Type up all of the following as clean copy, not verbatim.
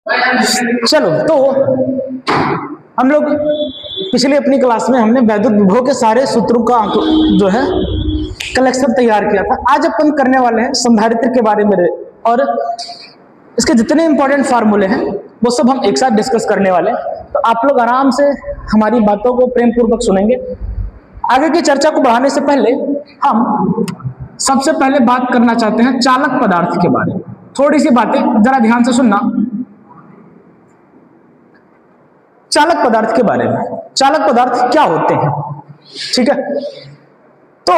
चलो, तो हम लोग पिछली अपनी क्लास में हमने वैद्युत विभव के सारे सूत्रों का जो है कलेक्शन तैयार किया था। आज अपन करने वाले हैं संधारित्र के बारे में, और इसके जितने इंपॉर्टेंट फार्मूले हैं वो सब हम एक साथ डिस्कस करने वाले हैं। तो आप लोग आराम से हमारी बातों को प्रेम पूर्वक सुनेंगे। आगे की चर्चा को बढ़ाने से पहले हम सबसे पहले बात करना चाहते हैं चालक पदार्थ के बारे में। थोड़ी सी बातें जरा ध्यान से सुनना चालक पदार्थ के बारे में। चालक पदार्थ क्या होते हैं, ठीक है? तो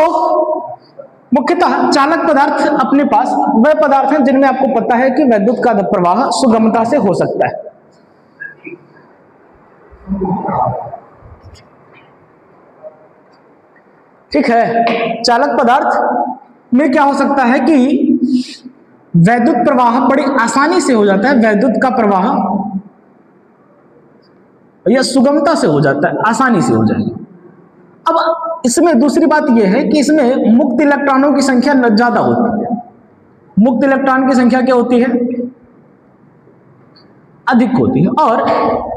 मुख्यतः चालक पदार्थ अपने पास वह पदार्थ हैं जिनमें आपको पता है कि विद्युत का प्रवाह सुगमता से हो सकता है। ठीक है, चालक पदार्थ में क्या हो सकता है कि विद्युत प्रवाह बड़ी आसानी से हो जाता है, विद्युत का प्रवाह या सुगमता से हो जाता है, आसानी से हो जाएगा। अब इसमें दूसरी बात यह है कि इसमें मुक्त इलेक्ट्रॉनों की संख्या ज्यादा होती है। मुक्त इलेक्ट्रॉन की संख्या क्या होती है? अधिक होती है। और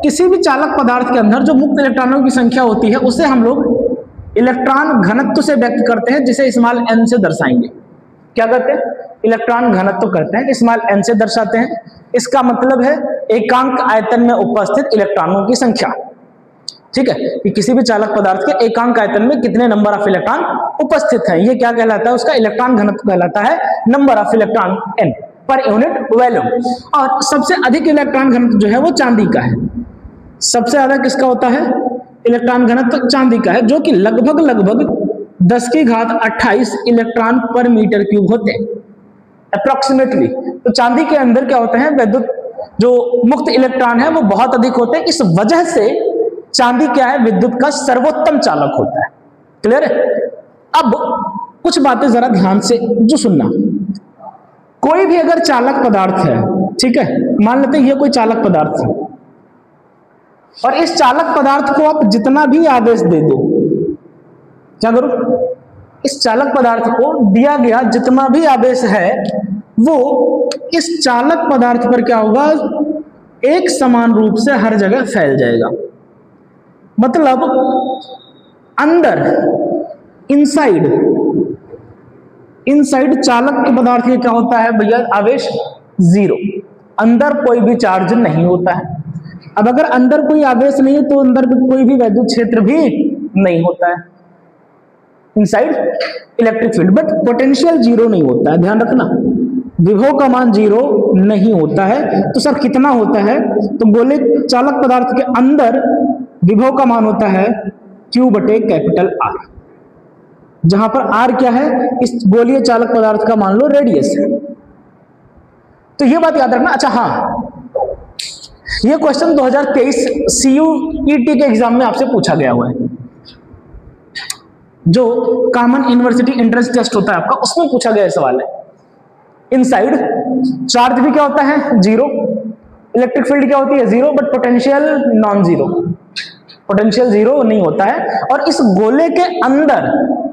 किसी भी चालक पदार्थ के अंदर जो मुक्त इलेक्ट्रॉनों की संख्या होती है उसे हम लोग इलेक्ट्रॉन घनत्व से व्यक्त करते हैं, जिसे स्मॉल n से दर्शाएंगे। क्या करते हैं? इलेक्ट्रॉन घनत्व करते हैं, स्मॉल n से दर्शाते हैं। इसका मतलब है एकांक आयतन में उपस्थित इलेक्ट्रॉनों की संख्या। ठीक है, कि किसी भी चालक पदार्थ के एकांक आयतन में कितने नंबर ऑफ इलेक्ट्रॉन उपस्थित हैं, ये क्या कहलाता है? उसका इलेक्ट्रॉन घनत्व कहलाता है, number of electron n per unit volume. और सबसे अधिक इलेक्ट्रॉन घनत्व जो है वो चांदी का है। सबसे ज्यादा किसका होता है? इलेक्ट्रॉन घनत्व चांदी का है, जो कि लगभग 10 की घात 28 इलेक्ट्रॉन पर मीटर क्यूब होते हैं अप्रोक्सीमेटली। तो चांदी के अंदर क्या होता है? विद्युत जो मुक्त इलेक्ट्रॉन है वो बहुत अधिक होते हैं। इस वजह से चांदी क्या है? विद्युत का सर्वोत्तम चालक होता है। क्लियर है? अब कुछ बातें जरा ध्यान से जो सुनना। कोई भी अगर चालक पदार्थ है, ठीक है, मान लेते हैं ये कोई चालक पदार्थ है, और इस चालक पदार्थ को आप जितना भी आवेश दे दो, क्या करो? इस चालक पदार्थ को दिया गया जितना भी आवेश है वो इस चालक पदार्थ पर क्या होगा? एक समान रूप से हर जगह फैल जाएगा। मतलब अंदर इनसाइड चालक के पदार्थ के क्या होता है भैया? आवेश 0, अंदर कोई भी चार्ज नहीं होता है। अब अगर अंदर कोई आवेश नहीं है तो अंदर कोई भी विद्युत क्षेत्र भी नहीं होता है, inside electric field. But potential 0 नहीं होता है, ध्यान रखना। विभव का मान 0 नहीं होता है। तो सर कितना होता है? तो गोले चालक पदार्थ के अंदर विभव का मान होता है Q/R, जहां पर R क्या है? इस गोलीय चालक पदार्थ का मान लो रेडियस है। तो ये बात याद रखना। अच्छा हाँ, ये क्वेश्चन 2023 CUET के एग्जाम में आपसे पूछा गया हुआ है, जो कॉमन यूनिवर्सिटी एंट्रेंस टेस्ट होता है आपका, उसमें पूछा गया सवाल है। इनसाइड चार्ज भी क्या होता है? 0, इलेक्ट्रिक फील्ड क्या होती है? 0, बट पोटेंशियल नॉन 0, पोटेंशियल 0 नहीं होता है। और इस गोले के अंदर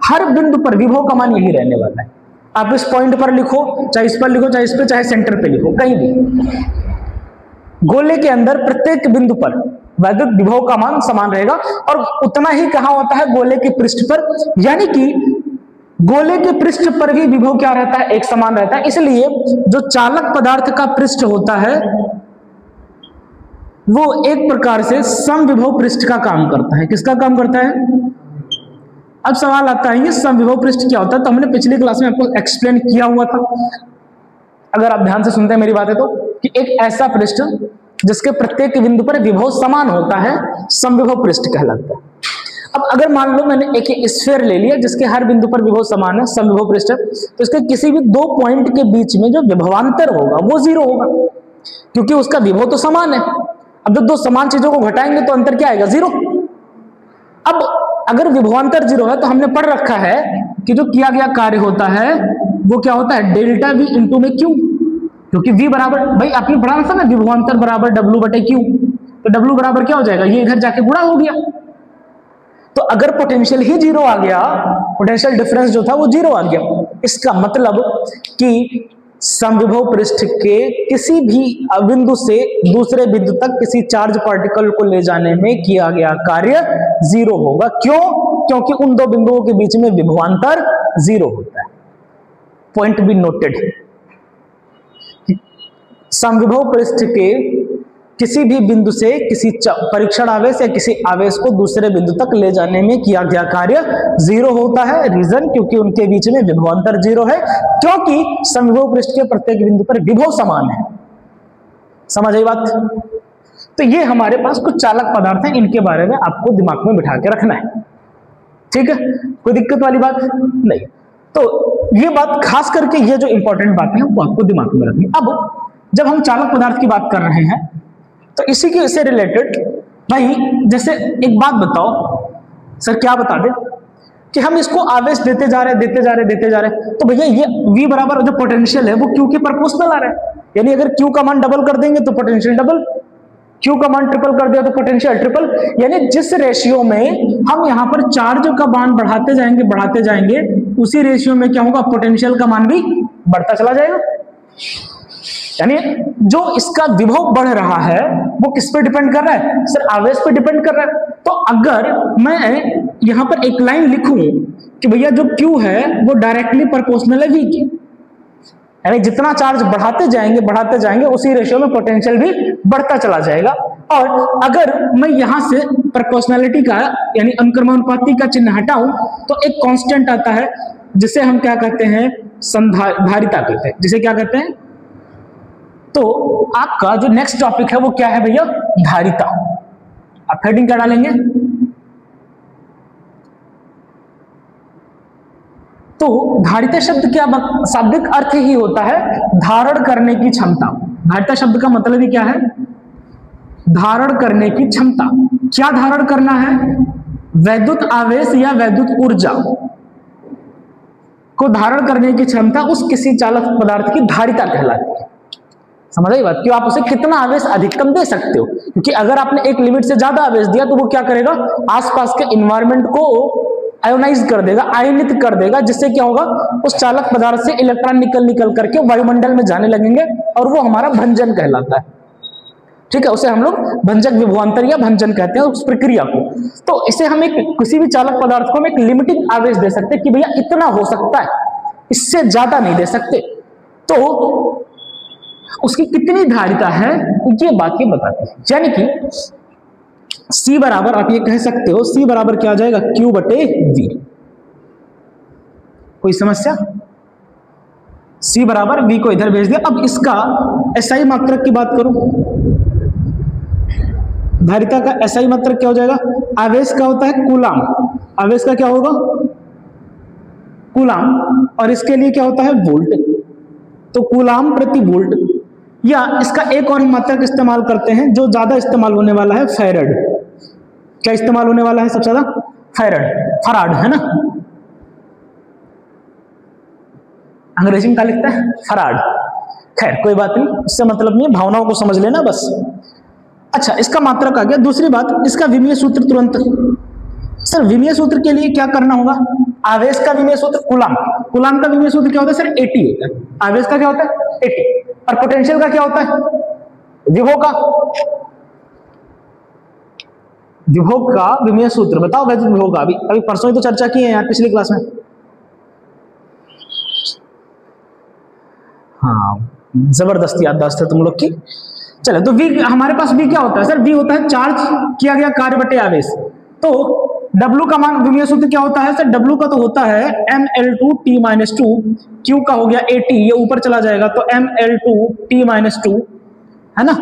हर बिंदु पर विभव का मान यही रहने वाला है। आप इस पॉइंट पर लिखो, चाहे इस पर लिखो, चाहे इस पर, चाहे सेंटर पे लिखो, कहीं भी गोले के अंदर प्रत्येक बिंदु पर विद्युत विभव का मान समान रहेगा। और उतना ही कहां होता है? गोले के पृष्ठ पर। यानी कि गोले के पृष्ठ पर भी विभव क्या रहता है? एक समान रहता है। इसलिए जो चालक पदार्थ का पृष्ठ होता है वो एक प्रकार से समविभव पृष्ठ का काम करता है। किसका काम करता है? अब सवाल आता है ये समविभव पृष्ठ क्या होता है? तो हमने पिछली क्लास में आपको एक्सप्लेन किया हुआ था, अगर आप ध्यान से सुनते हैं मेरी बातें तो, कि एक ऐसा पृष्ठ जिसके प्रत्येक बिंदु पर विभव समान होता है समविभव पृष्ठ कहलाता है। अब अगर मान लो मैंने एक स्फीयर ले लिया जिसके हर बिंदु पर विभव समान है, समविभव पृष्ठ है, तो इसके किसी भी दो पॉइंट के बीच में जो विभवांतर होगा वो 0 होगा, क्योंकि उसका विभव तो समान है। अब जब दो समान चीजों को घटाएंगे तो अंतर क्या आएगा? 0। अब अगर विभवांतर 0 है तो हमने पढ़ रखा है कि जो किया गया कार्य होता है वो क्या होता है? डेल्टा V इंटू में Q, क्योंकि V बराबर, भाई आपने पढ़ा था ना, विभवांतर बराबर W/Q। तो W बराबर क्या हो जाएगा? ये इधर जाके गुणा हो गया। तो अगर पोटेंशियल ही 0 आ गया, पोटेंशियल डिफरेंस जो था वो 0 आ गया, इसका मतलब कि समविभव पृष्ठ के किसी भी बिंदु से दूसरे बिंदु तक किसी चार्ज पार्टिकल को ले जाने में किया गया कार्य जीरो होगा। क्यों? क्योंकि उन दो बिंदुओं के बीच में विभवांतर जीरो होता है। Point be noted. समविभव पृष्ठ के किसी भी बिंदु से किसी परीक्षण आवेश या किसी आवेश को दूसरे बिंदु तक ले जाने में किया गया कार्य जीरो होता है। रीजन, क्योंकि उनके बीच में विभवांतर जीरो है, क्योंकि समविभव पृष्ठ के प्रत्येक बिंदु पर विभव समान है। समझ आई बात? तो ये हमारे पास कुछ चालक पदार्थ हैं, इनके बारे में आपको दिमाग में बिठा के रखना है। ठीक है, कोई दिक्कत वाली बात नहीं। तो ये बात खास करके ये जो इंपॉर्टेंट बातें हैं वो आपको दिमाग में रखनी। अब जब हम चालक पदार्थ की बात कर रहे हैं तो इसी के से रिलेटेड भाई जैसे एक बात बताओ सर, क्या बता दे कि हम इसको आवेश देते जा रहे तो भैया ये V बराबर जो पोटेंशियल है वो Q के प्रोपोर्शनल आ रहा है। यानी अगर Q का मान डबल कर देंगे तो पोटेंशियल डबल, Q का मान ट्रिपल कर दिया तो पोटेंशियल ट्रिपल। यानी जिस रेशियो में हम यहाँ पर चार्ज का मान बढ़ाते जाएंगे उसी रेशियो में क्या होगा, पोटेंशियल का मान भी बढ़ता चला जाएगा। यानी जो इसका विभव बढ़ रहा है वो किस पे डिपेंड कर रहा है सर? आवेश पे डिपेंड कर रहा है। तो अगर मैं यहां पर एक लाइन लिखूं कि भैया जो Q है वो डायरेक्टली प्रोपोर्शनल है V के, यानी जितना चार्ज बढ़ाते जाएंगे उसी रेशियो में पोटेंशियल भी बढ़ता चला जाएगा। और अगर मैं यहां से प्रोपोर्शनलिटी का यानी अनुक्रमानुपाती का चिन्ह हटाऊं तो एक कांस्टेंट आता है जिसे हम क्या कहते हैं, संधारिता कहते हैं। जिसे क्या कहते हैं? तो आपका जो नेक्स्ट टॉपिक है वो क्या है भैया? धारिता। आप हेडिंग क्या डालेंगे? तो धारिता शब्द क्या शाब्दिक अर्थ ही होता है धारण करने की क्षमता। धारिता शब्द का मतलब ही क्या है? धारण करने की क्षमता। क्या धारण करना है? वैद्युत आवेश या वैद्युत ऊर्जा को धारण करने की क्षमता उस किसी चालक पदार्थ की धारिता कहलाती है। समझ आई बात? क्यों? आप उसे कितना आवेश अधिकतम दे सकते हो, क्योंकि अगर आपने एक लिमिट से ज्यादा आवेश दिया तो वो क्या करेगा, आसपास के एनवायरनमेंट को आयोनाइज कर देगा, आयनित कर देगा, जिससे क्या होगा, उस चालक पदार्थ से इलेक्ट्रॉन निकल करके वायुमंडल में जाने लगेंगे और वो हमारा भंजन कहलाता है। ठीक है, उसे हम लोग भंजक विभवांतर या भंजन कहते हैं उस प्रक्रिया को। तो इसे हम एक किसी भी चालक पदार्थ को हम एक लिमिटिंग आवेश दे सकते हैं कि भैया इतना हो सकता है, इससे ज्यादा नहीं दे सकते। तो उसकी कितनी धारिता है ये बात ये बताती है। यानी कि C बराबर आप ये कह सकते हो, C बराबर क्या आ जाएगा, Q बटे V। कोई समस्या? C बराबर V को इधर भेज दिया। अब इसका SI मात्रक की बात करूं, धारिता का SI मात्रक क्या हो जाएगा? आवेश का होता है कूलाम, आवेश का क्या होगा, कूलाम, और इसके लिए क्या होता है, वोल्ट। तो कूलाम प्रति वोल्ट, या इसका एक और मात्रक इस्तेमाल करते हैं जो ज्यादा इस्तेमाल होने वाला है, फैराड। क्या इस्तेमाल होने वाला है सबसे ज्यादा? फराड है ना, अंग्रेजी में क्या लिखता है, फराड। खैर कोई बात नहीं, इससे मतलब नहीं, भावनाओं को समझ लेना बस। अच्छा, इसका मात्रक आ गया। दूसरी बात, इसका विमीय सूत्र तुरंत। सर विमीय सूत्र के लिए क्या करना होगा? आवेश का विमीय सूत्र कूलाम का विमीय सूत्र क्या होता है सर? 80 होता है। आवेश का क्या होता है? 80। और पोटेंशियल का क्या होता है? विभव का विमीय सूत्र बताओ। वैद्युत विभव का अभी परसों ही तो चर्चा की है यार, पिछली क्लास में। हाँ, जबरदस्ती याददाश्त है तुम लोग की। चलो, तो V हमारे पास V क्या होता है सर? V होता है चार्ज किया गया कार्य बटे आवेश। तो W का मान, विमीय सूत्र क्या होता है सर? W का तो होता है mL2T-2, Q का हो गया 80, ये ऊपर चला जाएगा तो mL2T-2, है ना?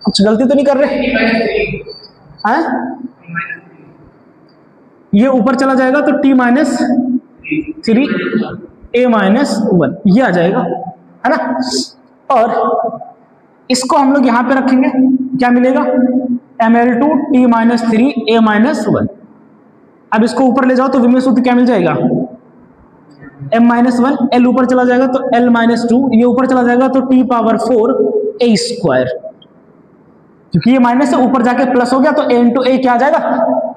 कुछ गलती तो नहीं कर रहे हैं? ये ऊपर चला जाएगा तो T-3 A-1 ये आ जाएगा, है ना? और इसको हम लोग यहां पे रखेंगे, क्या मिलेगा? mL2T-3 A-1। अब इसको ऊपर ले जाओ तो विमीय सूत्र क्या मिल जाएगा? m-1, L ऊपर चला जाएगा तो L-2, ये ऊपर चला जाएगा तो T⁴ A², क्योंकि ये माइनस से ऊपर जाके प्लस हो गया तो a × a क्या आ जाएगा?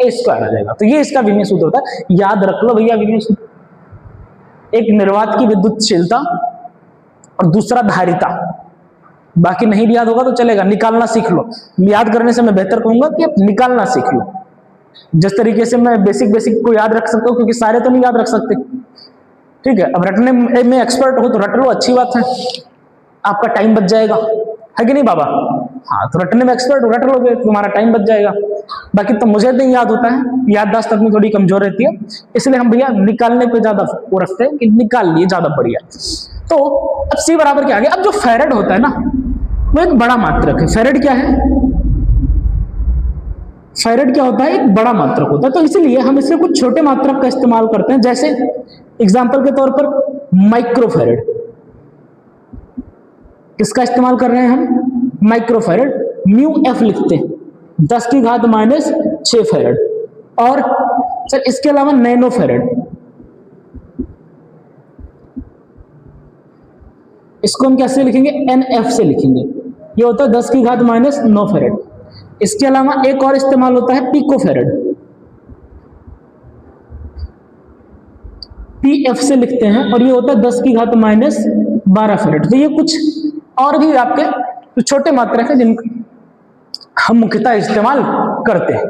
A² आ जाएगा। तो ये इसका विमीय सूत्र होता है। याद रख लो भैया विमीय सूत्र। एक निर्वात की विद्युतशीलता और दूसरा धारिता। बाकी नहीं भी याद होगा तो चलेगा, निकालना सीख लो। याद करने से मैं बेहतर कहूंगा कि आप निकालना सीख लो। जिस तरीके से मैं बेसिक को याद रख सकता हूँ, क्योंकि सारे तो नहीं याद रख सकते, ठीक है। अब रटने में एक्सपर्ट हो तो रट लो, अच्छी बात है, आपका टाइम बच जाएगा, है कि नहीं बाबा? हाँ, तो रटने में एक्सपर्ट हो, रट लोगे, तुम्हारा टाइम बच जाएगा। बाकी तो मुझे नहीं याद होता है, याददाश्त अपनी थोड़ी कमजोर रहती है, इसलिए हम भैया निकालने पे ज्यादा वो रखते हैं कि निकाल लिए, ज्यादा बढ़िया। तो अब सी बराबर क्या आ गया? अब जो फैरेड होता है ना, वो एक बड़ा मात्रक है। फैरेड क्या है? फैरेड क्या होता है? एक बड़ा मात्रक होता है। तो इसलिए हम इससे कुछ छोटे मात्रक का इस्तेमाल करते हैं, जैसे एग्जाम्पल के तौर पर माइक्रोफैरेड। किसका इस्तेमाल कर रहे हैं हम? माइक्रोफैरेड। म्यू एफ लिखते हैं, 10 की घात -6 फैरेड। और सर इसके अलावा नैनोफैरेड, इसको हम कैसे लिखेंगे? NF से लिखेंगे। ये होता है 10 की घात -9 फैरेड। इसके अलावा एक और इस्तेमाल होता है पिकोफैरेड, PF से लिखते हैं, और ये होता है 10 की घात -12 फैरेड। तो ये कुछ और भी आपके तो छोटे मात्रक है जिनका हम मुख्यतः इस्तेमाल करते हैं,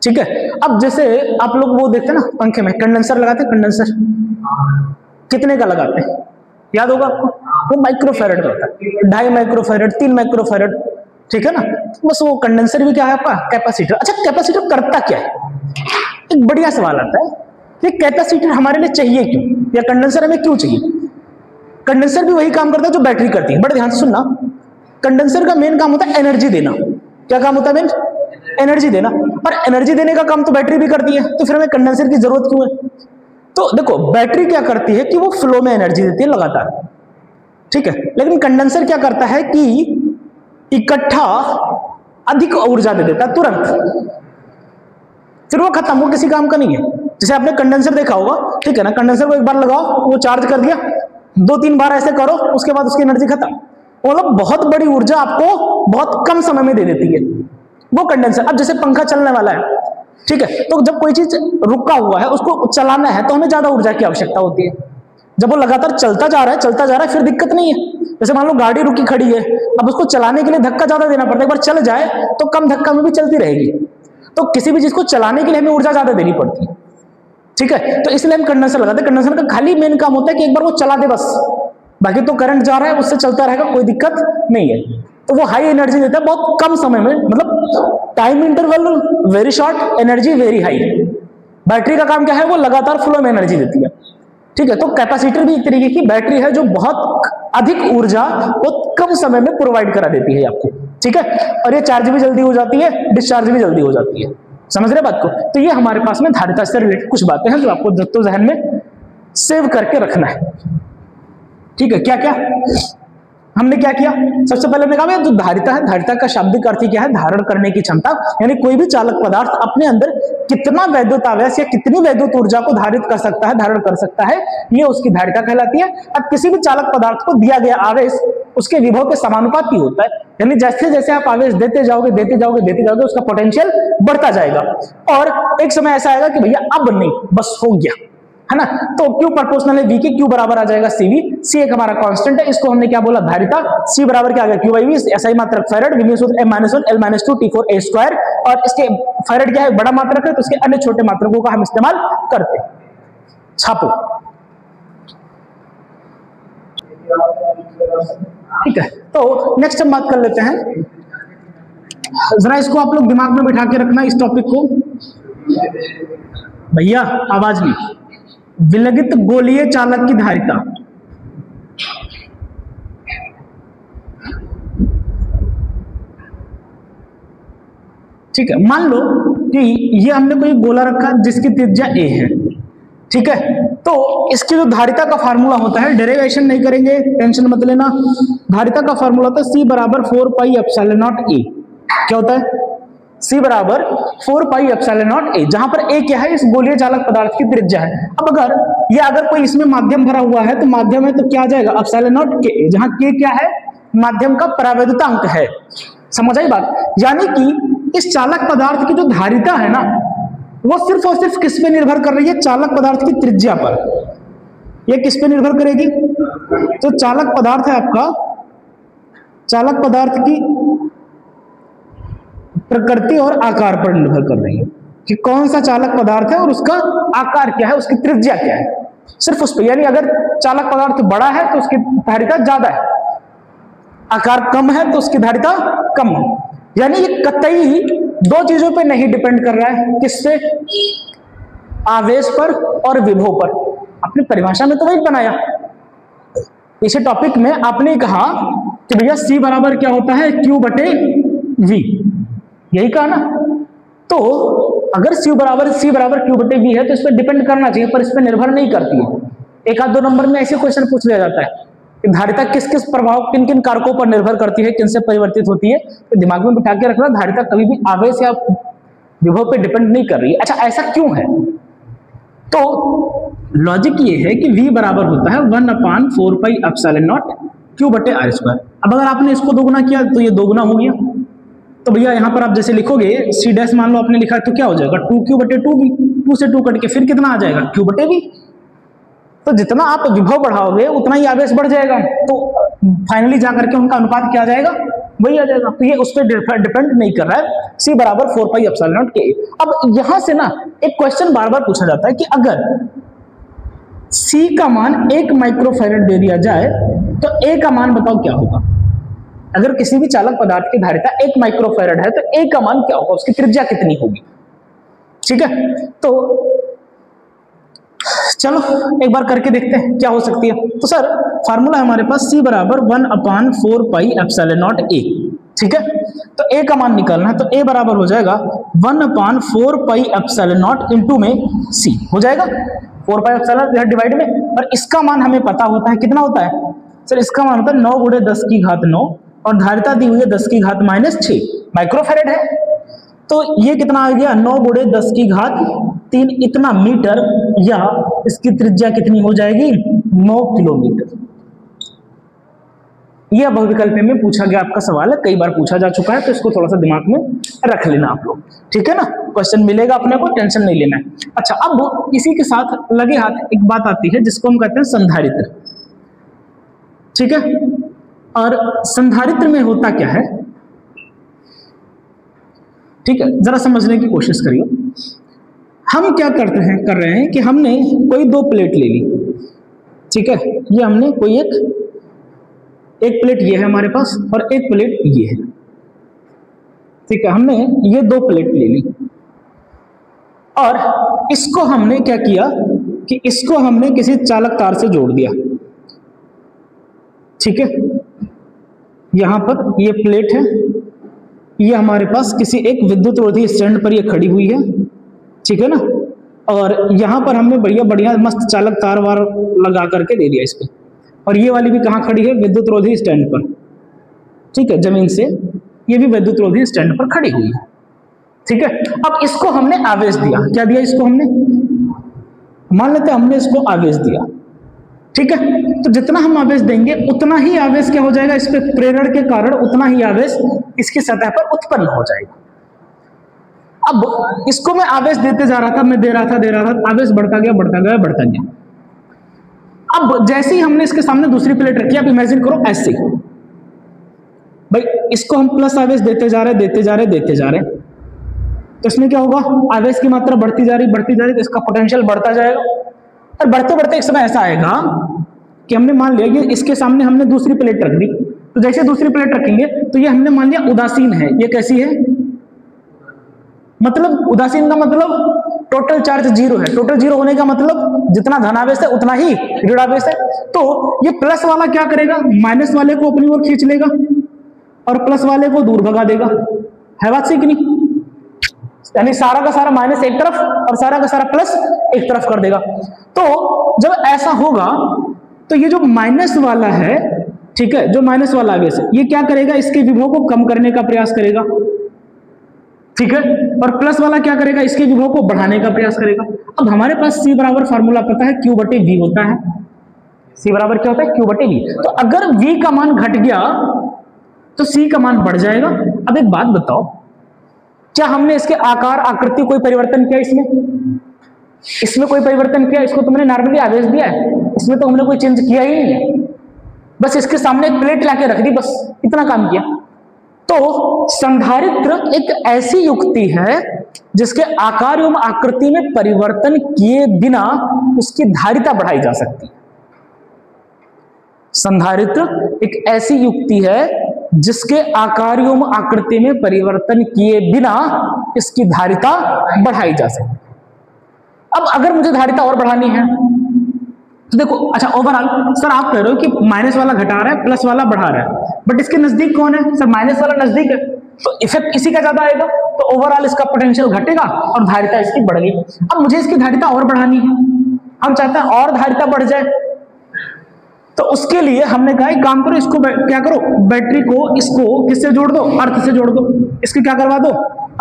ठीक है। अब जैसे आप लोग वो देखते हैं ना, पंखे में कंडेंसर लगाते हैं, कंडेंसर कितने का लगाते हैं? याद होगा आपको? वो माइक्रोफैरेड का होता है, 2.5 माइक्रोफैरेड, 3 माइक्रोफैरेड, ठीक है ना। बस वो कंडेंसर भी क्या है आपका? कैपेसिटर। अच्छा, कैपेसिटर करता क्या है? एक बढ़िया सवाल आता है कि कैपेसिटर हमारे लिए चाहिए क्यों, या कंडेंसर हमें क्यों चाहिए? कंडेंसर भी वही काम करता है जो बैटरी करती है। बड़े ध्यान से सुनना, कंडेंसर का मेन काम होता है एनर्जी देना। क्या काम होता है मेन? एनर्जी देना। और एनर्जी देने का काम तो बैटरी भी करती है, तो फिर हमें कंडेंसर की जरूरत क्यों है? तो देखो, बैटरी क्या करती है कि वो फ्लो में एनर्जी देती है लगातार, ठीक है। लेकिन कंडेंसर क्या करता है कि इकट्ठा अधिक ऊर्जा दे देता है तुरंत, फिर वो खत्म, वो किसी काम का नहीं है। जैसे आपने कंडेंसर देखा होगा, ठीक है ना, कंडेंसर को एक बार लगाओ, वो चार्ज कर दिया, 2-3 बार ऐसे करो, उसके बाद उसकी एनर्जी खत्म। मतलब बहुत बड़ी ऊर्जा आपको बहुत कम समय में दे देती है वो कंडेंसर। अब जैसे पंखा चलने वाला है, ठीक है, तो जब कोई चीज रुका हुआ है उसको चलाना है तो हमें ज्यादा ऊर्जा की आवश्यकता होती है। जब वो लगातार चलता जा रहा है फिर दिक्कत नहीं है। जैसे मान लो गाड़ी रुकी खड़ी है, अब उसको चलाने के लिए धक्का ज्यादा देना पड़ता है, एक बार चल जाए तो कम धक्का में भी चलती रहेगी। तो किसी भी चीज को चलाने के लिए हमें ऊर्जा ज्यादा देनी पड़ती है, ठीक है। तो इसलिए हम कंडेंसर लगाते हैं। कंडेंसर का खाली मेन काम होता है कि एक बार वो चला दे बस, बाकी तो करंट जा रहा है उससे चलता रहेगा, कोई दिक्कत नहीं है। तो वो हाई एनर्जी देता है बहुत कम समय में, मतलब time interval very short, energy very high. Battery का काम क्या है? वो लगातार फ्लो में एनर्जी देती है, ठीक है। तो कैपेसिटर भी एक तरीके की बैटरी है जो बहुत अधिक ऊर्जा बहुत कम समय में प्रोवाइड करा देती है आपको, ठीक है। और ये चार्ज भी जल्दी हो जाती है, डिस्चार्ज भी जल्दी हो जाती है। समझ रहे बात को? तो ये हमारे पास में धारिता से रिलेटेड कुछ बातें हैं जो आपको दत्तो जहन में सेव करके रखना है, ठीक है। क्या क्या हमने क्या किया? सबसे पहले हमने कहा जो धारिता है, धारिता का शाब्दिक अर्थ क्या है? धारण करने की क्षमता, यानी कोई भी चालक पदार्थ अपने अंदर कितना वैद्युत आवेश या कितनी वैद्युत ऊर्जा को धारित कर सकता है, धारण कर सकता है, ये उसकी धारिता कहलाती है। अब किसी भी चालक पदार्थ को दिया गया आवेश उसके विभव के समानुपाती होता है, यानी जैसे जैसे आप आवेश देते जाओगे उसका पोटेंशियल बढ़ता जाएगा। और एक समय ऐसा आएगा कि भैया अब नहीं, बस हो गया, है ना। तो क्यू प्रोपोर्शनल है वी के, क्यू बराबर आ जाएगा सीवी। सी एक हमारा कांस्टेंट है, इसको हमने क्या बोला? धारिता। सी बराबर क्या आ गया? क्यू बाई वी, एसआई मात्रक फैरेड, वी सूत्र m-1 l-2 t4 a square. और इसके फैरेड क्या है? बड़ा मात्रक है, तो इसके अन्य छोटे मात्रकों का हम इस्तेमाल करते हैं। छापो, ठीक है। तो नेक्स्ट हम बात कर लेते हैं, जरा इसको आप लोग दिमाग में बिठा के रखना इस टॉपिक को। भैया आवाज नहीं, विलगित गोलीय चालक की धारिता। ठीक है, मान लो कि ये हमने कोई गोला रखा जिसकी त्रिज्या a है, ठीक है। तो इसकी जो धारिता का फार्मूला होता है, डेरिवेशन नहीं करेंगे, टेंशन मत लेना। धारिता का फार्मूला होता है C बराबर 4 पाई एप्सिलॉन नॉट a। क्या होता है? C बराबर 4 पाई एप्सिलॉन नॉट a, जहां पर a क्या है? इस गोलीय चालक पदार्थ की त्रिज्या है। अब अगर कोई इसमें माध्यम भरा हुआ है तो माध्यम है तो क्या आ जाएगा? एप्सिलॉन नॉट k, जहां k क्या है? माध्यम का परावैद्युतांक है। समझ आई बात? यानी कि इस चालक पदार्थ की जो धारिता है ना, वो सिर्फ और सिर्फ किस पे निर्भर कर रही है? चालक पदार्थ की त्रिज्या पर। यह किस पे निर्भर करेगी? तो चालक पदार्थ है आपका, चालक पदार्थ की प्रकृति और आकार पर निर्भर कर रही है कि कौन सा चालक पदार्थ है और उसका आकार क्या है, उसकी त्रिज्या क्या है, सिर्फ उस पर। यानी अगर चालक पदार्थ बड़ा है तो उसकी धारिता ज्यादा है, आकार कम है तो उसकी धारिता कम है। यानी ये कतई दो चीजों पे नहीं डिपेंड कर रहा है, किस पे? आवेश पर और विभव पर। अपनी परिभाषा में तो वही बनाया, इसी टॉपिक में आपने कहा कि भैया C बराबर क्या होता है, Q बटे V, यही कहा ना। तो अगर C बराबर Q बटे V है तो इस पर डिपेंड करना चाहिए, पर इस पर निर्भर नहीं करती है। एक आध दो नंबर में ऐसे क्वेश्चन पूछ लिया जाता है कि धारिता किस किस प्रभाव, किन किन कारकों पर निर्भर करती है, किन से परिवर्तित होती है, तो दिमाग में बिठा के रखना, धारिता कभी भी आवेश या विभव पे डिपेंड नहीं कर रही है। अच्छा, ऐसा क्यों है? तो लॉजिक ये है कि V बराबर होता है 1/4 पाई एप्सिलॉन नॉट Q बटे R स्क्वायर। अब अगर आपने इसको दोगुना किया तो ये दोगुना हो गया, तो भैया यहाँ पर आप जैसे लिखोगे C डैश, मान लो आपने लिखा है, तो क्या हो जाएगा 2Q बटे 2V, 2 से 2 कट के फिर कितना आ जाएगा, Q बटे V। तो जितना आप विभव बढ़ाओगे उतना ही आवेश बढ़ जाएगा, तो फाइनली जाकर के उनका अनुपात क्या आ जाएगा, वही आ जाएगा। तो ये उस पर डिपेंड नहीं कर रहा है, C बराबर 4 पाई एप्सिलॉन नॉट K। अब यहां से ना एक क्वेश्चन बार बार पूछा जाता है कि अगर C का मान 1 माइक्रोफैरड दे दिया जाए तो A का मान बताओ क्या होगा। अगर किसी भी चालक पदार्थ की धारिता 1 माइक्रोफैरड है तो A का मान क्या होगा, उसकी त्रिज्या कितनी होगी। ठीक है, तो चलो एक बार करके देखते हैं क्या हो सकती है। तो सर फार्मूला हमारे पास C बराबर 1/4 पाई एप्सिलॉन नॉट A। ठीक है, तो A का मान निकालना है, तो A बराबर हो जाएगा 1/4 पाई एप्सिलॉन नॉट इंटू में C हो जाएगा 4 पाई एप्सिलॉन यह डिवाइड में। और इसका मान हमें पता होता है, कितना होता है सर, इसका मान होता है 9 × 10⁻9 और धारिता दी हुई है 10⁻⁻6 माइक्रोफैरड है। तो ये कितना आ गया, 9 × 10⁻3 इतना मीटर, या इसकी त्रिज्या कितनी हो जाएगी, 9 किलोमीटर। यह बहुविकल्प में पूछा गया आपका सवाल है, कई बार पूछा जा चुका है, तो इसको थोड़ा सा दिमाग में रख लेना आप लोग। ठीक है ना, क्वेश्चन मिलेगा अपने को, टेंशन नहीं लेना है। अच्छा, अब इसी के साथ लगे हाथ एक बात आती है जिसको हम कहते हैं संधारित्र। ठीक है, और संधारित्र में होता क्या है, ठीक है, जरा समझने की कोशिश करिए। हम क्या कर रहे हैं कि हमने कोई 2 प्लेट ले ली। ठीक है, ये हमने कोई एक प्लेट ये है हमारे पास और एक प्लेट ये है। ठीक है, हमने ये 2 प्लेट ले ली और इसको हमने क्या किया कि इसको हमने किसी चालक तार से जोड़ दिया। ठीक है, यहां पर ये प्लेट है, ये हमारे पास किसी एक विद्युत रोधी स्टैंड पर ये खड़ी हुई है। ठीक है ना, और यहां पर हमने बढ़िया बढ़िया मस्त चालक तार वार लगा करके दे दिया इस पे। और ये वाली भी कहां खड़ी है, विद्युत रोधी स्टैंड पर। ठीक है, जमीन से ये भी विद्युत रोधी स्टैंड पर खड़ी हुई है। ठीक है, अब इसको हमने आवेश दिया, क्या दिया इसको हमने, मान लेते हैं हमने इसको आवेश दिया। ठीक है, तो जितना हम आवेश देंगे उतना ही आवेश क्या हो जाएगा, इस पे प्रेरण के कारण उतना ही आवेश इसकी सतह पर उत्पन्न हो जाएगा। अब इसको मैं आवेश देते जा रहा था, मैं दे रहा था, आवेश बढ़ता गया। अब जैसे ही हमने इसके सामने दूसरी प्लेट रखी, आप इमेजिन करो ऐसे भाई, इसको हम प्लस आवेश देते जा रहे, तो इसमें क्या होगा, आवेश की मात्रा बढ़ती जा रही, तो इसका पोटेंशियल बढ़ता जाएगा। और बढ़ते बढ़ते एक समय ऐसा आएगा कि हमने मान लिया कि इसके सामने हमने दूसरी प्लेट रख दी, तो जैसे दूसरी प्लेट रखेंगे तो ये हमने मान लिया उदासीन है। ये कैसी है, मतलब उदासीन का मतलब टोटल चार्ज 0 है। टोटल 0 होने का मतलब जितना धनावेश है उतना ही ऋणावेश है। तो ये प्लस वाला क्या करेगा, माइनस वाले को अपनी ओर खींच लेगा और प्लस वाले को दूर भगा देगा। है बात सही कि नहीं, यानी सारा का सारा माइनस एक तरफ और सारा का सारा प्लस एक तरफ कर देगा। तो जब ऐसा होगा तो ये जो माइनस वाला है, ठीक है, जो माइनस वाला आवेश है, ये क्या करेगा, इसके विभव को कम करने का प्रयास करेगा। ठीक है, और प्लस वाला क्या करेगा, इसके विभव को बढ़ाने का प्रयास करेगा। अब हमारे पास C बराबर फार्मूला पता है, Q बटे V होता है। C बराबर क्या होता है, Q बटे V। तो अगर V का मान घट गया तो C का मान बढ़ जाएगा। अब एक बात बताओ, क्या हमने इसके आकार आकृति कोई परिवर्तन किया, इसमें कोई परिवर्तन किया, इसको तुमने नॉर्मली आवेश दिया है, इसमें तो हमने कोई चेंज किया ही नहीं है। बस इसके सामने एक प्लेट लाके रख दी, बस इतना काम किया। तो संधारित्र एक ऐसी युक्ति है जिसके आकार एवं आकृति में परिवर्तन किए बिना उसकी धारिता बढ़ाई जा सकती है। संधारित्र एक ऐसी युक्ति है जिसके आकार एवं आकृति में परिवर्तन किए बिना इसकी धारिता बढ़ाई जा सकती है। अब अगर मुझे धारिता और बढ़ानी है तो देखो, अच्छा ओवरऑल सर आप कह रहे हो कि माइनस वाला घटा रहा है, प्लस वाला बढ़ा रहा है, बट इसके नजदीक कौन है? सर माइनस वाला नजदीक है, तो इफेक्ट इसी का ज्यादा आएगा, तो ओवरऑल इसका पोटेंशियल घटेगा और धारिता इसकी बढ़ गई। अब मुझे इसकी धारिता और बढ़ानी है, हम चाहते हैं और धारिता बढ़ जाए, तो उसके लिए हमने कहा एक काम करो, इसको क्या करो, बैटरी को इसको किससे जोड़ दो? अर्थ से जोड़ दो। इसकी क्या करवा दो?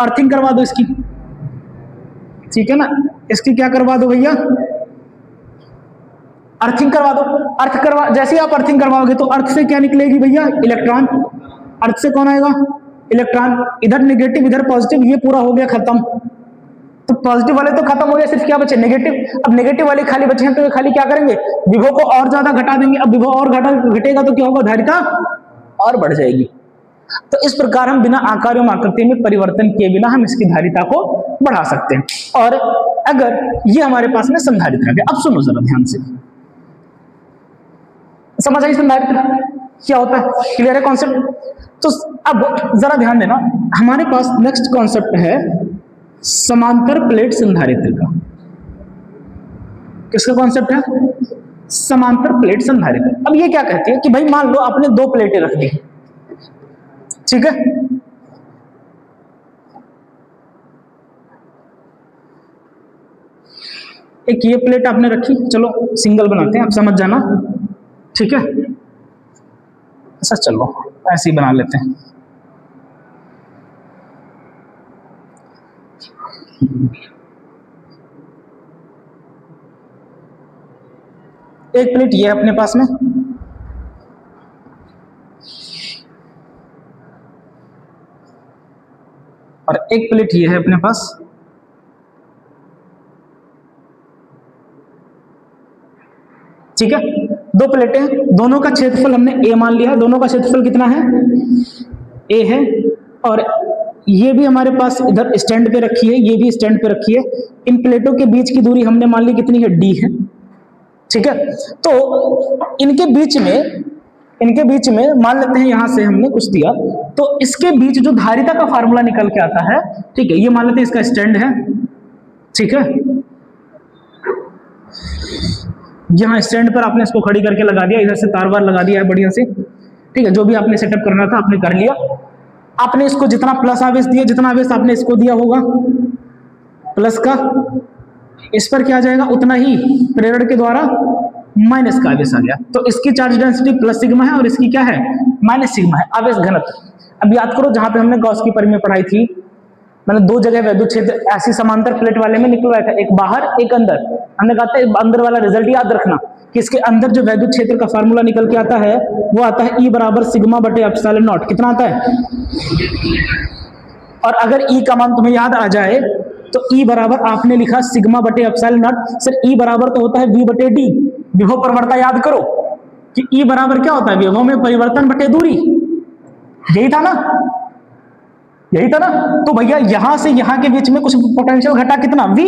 अर्थिंग करवा दो इसकी, ठीक है ना। इसकी क्या करवा दो भैया? अर्थिंग करवा दो। अर्थ करवा, जैसे ही आप अर्थिंग करवाओगे तो अर्थ से क्या निकलेगी भैया? इलेक्ट्रॉन। अर्थ से कौन आएगा? इलेक्ट्रॉन। इधर नेगेटिव इधर पॉजिटिव, ये पूरा हो गया खत्म। तो पॉजिटिव वाले तो खत्म हो गए, सिर्फ क्या बचे? नेगेटिव। अब नेगेटिव वाले खाली बचे हैं तो ये खाली क्या करेंगे? विभव को और ज्यादा घटा देंगे। अब विभव और घटेगा तो क्या होगा? धारिता और बढ़ जाएगी। तो इस प्रकार हम बिना आकार एवं आकृति में परिवर्तन किए बिना हम इसकी धारिता को बढ़ा सकते हैं। और अगर ये हमारे पास में संधारित्र है, अब सुनो जरा ध्यान से, समझ आई संधारित्र क्या होता है? क्लियर है कॉन्सेप्ट? तो अब जरा ध्यान देना, हमारे पास नेक्स्ट कॉन्सेप्ट है समांतर प्लेट संधारित्र का। किसका कॉन्सेप्ट है? समांतर प्लेट संधारित्र। अब ये क्या कहती है कि भाई मान लो आपने दो प्लेटें रख दी, ठीक है, एक ये प्लेट आपने रखी, चलो सिंगल बनाते हैं, आप समझ जाना, ठीक है। ऐसा चलो ऐसे ही बना लेते हैं। एक प्लेट ये है अपने पास में, और एक प्लेट ये है अपने पास, ठीक है। दो प्लेटें, दोनों का क्षेत्रफल हमने ए मान लिया। दोनों का क्षेत्रफल कितना है? ए है। और ये भी हमारे पास इधर स्टैंड पे रखी है, ये भी स्टैंड पे रखी है। इन प्लेटों के बीच की दूरी हमने मान ली कितनी है? डी है, ठीक है। तो इनके बीच में मान लेते हैं, यहां से हमने कुछ दिया, तो इसके बीच जो धारिता का फार्मूला निकल के आता है, ठीक है, ये मान लेते हैं इसका स्टैंड है, ठीक है। यहाँ स्टैंड पर आपने इसको खड़ी करके लगा दिया, इधर से तार वार लगा दिया है बढ़िया से, ठीक है। जो भी आपने सेटअप करना था आपने कर लिया। आपने इसको जितना प्लस आवेश दिया, जितना आवेश आपने इसको दिया होगा प्लस का, इस पर क्या आ जाएगा? उतना ही प्रेरण के द्वारा माइनस का आवेश आ गया। तो इसकी चार्ज डेंसिटी प्लस सिग्मा है और इसकी क्या है? माइनस सिग्मा है। आवेश घनत्व अब याद करो, जहां पे हमने गॉस की परिमेय पढ़ाई थी, मैंने दो जगह वैद्युत क्षेत्र ऐसी समांतर प्लेट वाले में निकलवाया था, एक बाहर एक अंदर। हमने कहा था अंदर वाला रिजल्ट याद रखना कि इसके अंदर जो वैद्युत क्षेत्र का फार्मूला निकल के आता है वो आता है E बराबर सिग्मा बटे एप्सिलॉन नॉट। कितना आता है? और अगर E का मान तुम्हें याद आ जाए तो E बराबर आपने लिखा सिग्मा बटे एप्सिलॉन नॉट। सर E बराबर तो होता है V बटे D। विभव प्रवणता याद करो कि E बराबर क्या होता है? विभव में परिवर्तन बटे दूरी। यही था ना? यही था ना? तो भैया यहां से यहां के बीच में कुछ पोटेंशियल घटा, कितना? V।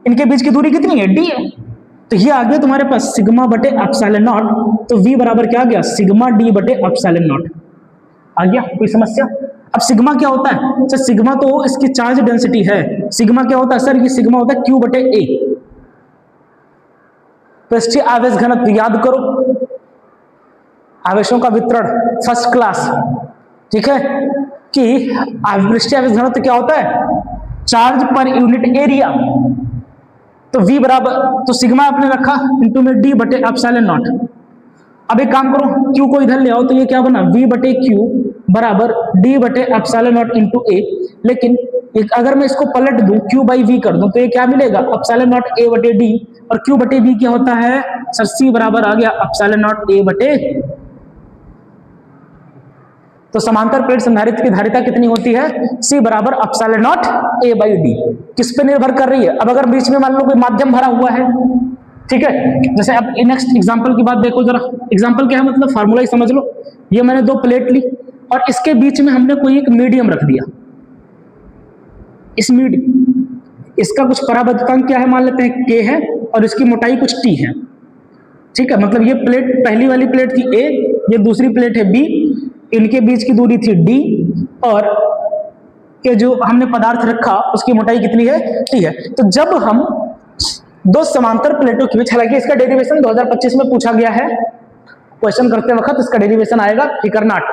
इनके बीच की दूरी कितनी है? D है। तो ये आ गया तुम्हारे पास सिग्मा बटे एप्सिलॉन नॉट। तो V बराबर क्या आ गया? सिग्मा D बटे एप्सिलॉन नॉट आ गया। कोई समस्या? अब सिग्मा क्या होता है? सर सिग्मा तो इसकी चार्ज डेंसिटी है। सिग्मा क्या होता है? सर ये सिग्मा होता है Q बटे A। पृष्ठीय आवेश घनत्व याद करो, आवेशों का वितरण फर्स्ट क्लास, ठीक है, कि पृष्ठीय आवेश घनत्व क्या होता है? Charge per unit area. तो V बराबर, तो सिग्मा आपने रखा इंटू में D बटे एप्सिलॉन नॉट। अब एक काम करो, Q को इधर ले आओ, तो ये क्या बना? V बटे Q बराबर D बटे एप्सिलॉन नॉट इंटू A। लेकिन अगर मैं इसको पलट दूं, Q बाई V कर दूं, तो ये क्या मिलेगा? एप्सिलॉन नॉट A बटे D। और Q बटे V क्या होता है? सर C बराबर आ गया एप्सिलॉन नॉट A बटे। तो समांतर प्लेट संधारित्र की धारिता कितनी होती है? C बराबर epsilon not A by D। किस पे निर्भर कर रही है? अब अगर बीच में मान लो कोई माध्यम भरा हुआ है, ठीक है। जैसे अब नेक्स्ट एग्जांपल की बात देखो जरा, एग्जांपल क्या है मतलब फार्मूला ही समझ लो। ये मैंने दो प्लेट ली और इसके बीच में हमने कोई एक मीडियम रख दिया। इस मीडियम, इसका कुछ पराबद्धांक क्या है मान लेते हैं k है और इसकी मोटाई कुछ t है। ठीक है, मतलब ये प्लेट, पहली वाली प्लेट थी a, ये दूसरी प्लेट है b, इनके बीच की दूरी थी d और ये जो हमने पदार्थ रखा उसकी मोटाई कितनी है, t है। तो जब हम दो समांतर प्लेटों के बीच, हालांकि इसका डेरिवेशन 2025 में पूछा गया है, क्वेश्चन करते वक्त इसका डेरिवेशन आएगा, फिकर नॉट।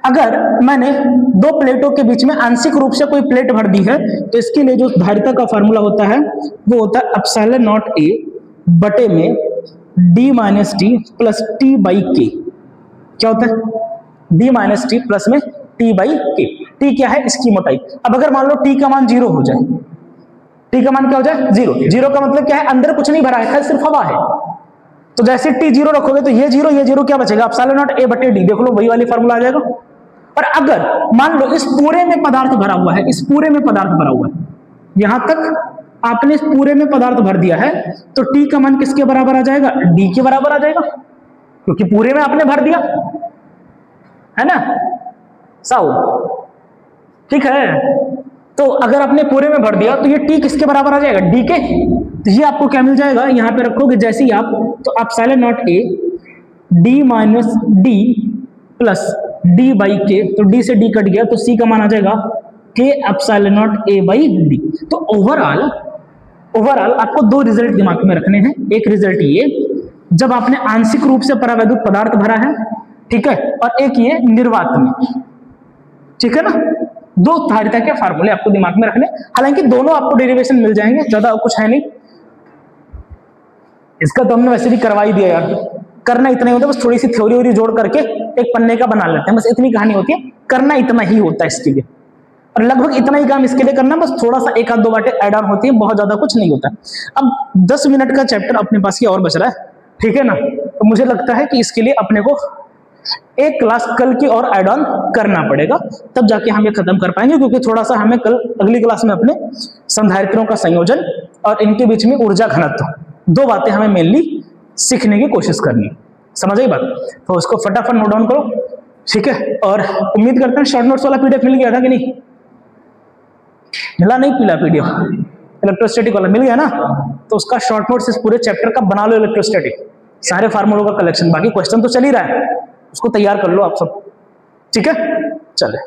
अगर मैंने दो प्लेटों के बीच में आंशिक रूप से कोई प्लेट भर दी है तो इसके लिए जो धारिता का फार्मूला होता है वो होता है एप्सिलॉन नॉट a बटे में d minus T plus T by के। क्या होता है, d माइनस टी प्लस में t बाई के। t क्या है, इसकी मोटाई। अब अगर मान लो t का मान 0 हो जाए, t का मान क्या हो जाए, 0। 0 का मतलब क्या है, अंदर कुछ नहीं भरा है, सिर्फ हवा है। तो जैसे t 0 रखोगे तो ये 0 क्या बचेगा, एप्सिलॉन नॉट a बटे d। देख लो वही वाली फार्मूला आ जाएगा। और अगर मान लो इस पूरे में पदार्थ भरा हुआ है, इस पूरे में पदार्थ भरा हुआ है, यहां तक आपने इस पूरे में पदार्थ भर दिया है, तो t का मान किसके बराबर आ जाएगा, d के बराबर आ जाएगा, क्योंकि पूरे में आपने भर दिया है ना साउ। ठीक है, तो अगर आपने पूरे में भर दिया तो ये t किसके बराबर आ जाएगा, d के। तो ये आपको क्या मिल जाएगा, यहां पे रखोगे जैसे ही आप, तो epsilon not a d minus d plus d by के, तो d से d कट गया तो c का मान आ जाएगा k epsilon not a by d। तो ओवरऑल आपको दो रिजल्ट दिमाग में रखने हैं। एक रिजल्ट ये जब आपने आंशिक रूप से परावैद्युत पदार्थ भरा है, ठीक है, और एक ये निर्वात में। ठीक है ना, दो धारिता के फार्मूले आपको दिमाग में रखने। हालांकि दोनों आपको डेरिवेशन मिल जाएंगे, ज्यादा कुछ है नहीं। इसका तो हमने वैसे भी करवा ही दिया यार, करना इतना ही होता है, बस थोड़ी सी थ्योरी वोरी जोड़ करके एक पन्ने का बना लेते हैं, बस इतनी कहानी होती है। करना इतना ही होता है इसके लिए, और लगभग इतना ही काम इसके लिए करना, बस थोड़ा सा एक आध दो बातें ऐड ऑन होती है, बहुत ज्यादा कुछ नहीं होता। अब 10 मिनट का चैप्टर अपने पास ही और बच रहा है, ठीक है ना। तो मुझे लगता है कि इसके लिए अपने को एक क्लास कल की और ऐड ऑन करना पड़ेगा, तब जाके हम ये खत्म कर पाएंगे, क्योंकि थोड़ा सा हमें कल अगली क्लास में अपने संधारित्रों का संयोजन और इनके बीच में ऊर्जा घनत्व, दो बातें हमें मेनली सीखने की कोशिश करनी है। समझ आई बात? तो उसको फटाफट नोट डाउन करो, ठीक है। और उम्मीद करते हैं शॉर्ट नोट्स वाला पीडीएफ मिल गया था कि नहीं, मिला नहीं, पीला पीडीएफ इलेक्ट्रोस्टैटिक वाला मिल गया ना, तो उसका शॉर्ट नोट्स इस पूरे चैप्टर का बना लो, इलेक्ट्रोस्टैटिक सारे फार्मूलों का कलेक्शन। बाकी क्वेश्चन तो चल ही रहा है, उसको तैयार कर लो आप सब, ठीक है। चले।